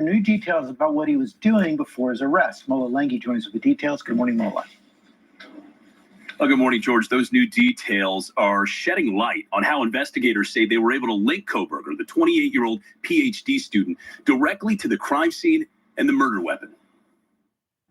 New details about what he was doing before his arrest. Mola Lengi joins us with the details. Good morning, Mola. Well, good morning, George. Those new details are shedding light on how investigators say they were able to link Kohberger, the 28-year-old PhD student, directly to the crime scene and the murder weapon.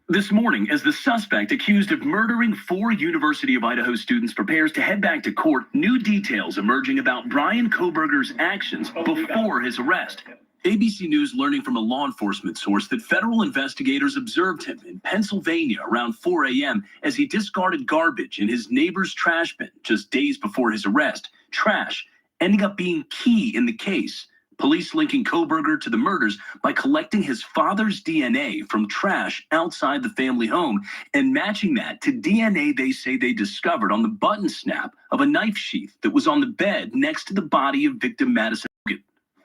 This morning, as the suspect accused of murdering 4 University of Idaho students prepares to head back to court, new details emerging about Brian Kohberger's actions before his arrest. ABC News learning from a law enforcement source that federal investigators observed him in Pennsylvania around 4 a.m. as he discarded garbage in his neighbor's trash bin just days before his arrest. Trash ending up being key in the case. Police linking Kohberger to the murders by collecting his father's DNA from trash outside the family home and matching that to DNA they say they discovered on the button snap of a knife sheath that was on the bed next to the body of victim Madison.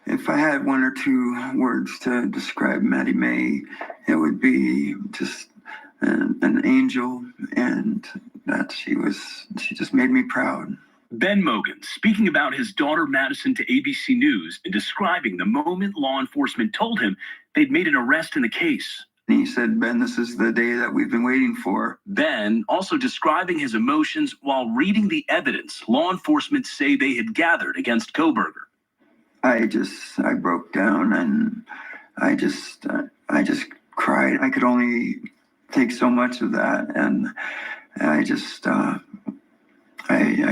If I had 1 or 2 words to describe Maddie Mae, it would be just an angel, and that she just made me proud. Ben Mogan speaking about his daughter Madison to ABC News and describing the moment law enforcement told him they'd made an arrest in the case. And he said, "Ben, this is the day that we've been waiting for." Ben also describing his emotions while reading the evidence law enforcement say they had gathered against Kohberger. I broke down and I just cried. I could only take so much of that, and I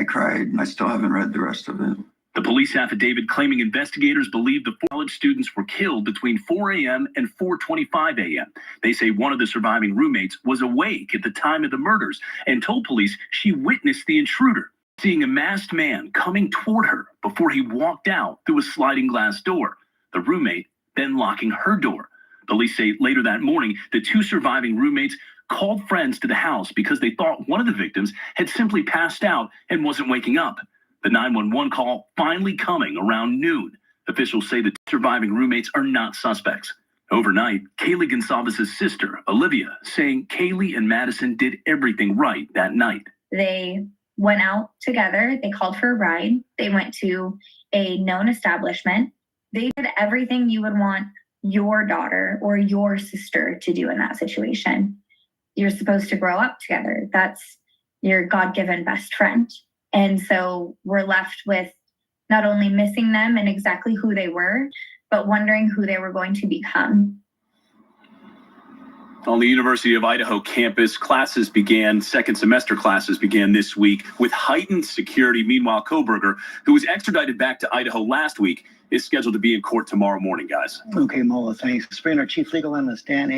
cried. I still haven't read the rest of it. The police affidavit claiming investigators believe the 4 college students were killed between 4 a.m. and 4:25 a.m. They say one of the surviving roommates was awake at the time of the murders and told police she witnessed the intruder, seeing a masked man coming toward her before he walked out through a sliding glass door, the roommate then locking her door. Police say later that morning, the 2 surviving roommates called friends to the house because they thought one of the victims had simply passed out and wasn't waking up. The 911 call finally coming around noon. Officials say the surviving roommates are not suspects. Overnight, Kaylee Gonsalves' sister, Olivia, saying Kaylee and Madison did everything right that night. They went out together. They called for a ride. They went to a known establishment. They did everything you would want your daughter or your sister to do in that situation. You're supposed to grow up together. That's your God-given best friend. And so we're left with not only missing them and exactly who they were, but wondering who they were going to become. On the University of Idaho campus, second semester classes began this week with heightened security. Meanwhile, Kohberger, who was extradited back to Idaho last week, is scheduled to be in court tomorrow morning, guys. Okay, Mola, thanks. Our chief legal analyst, Dan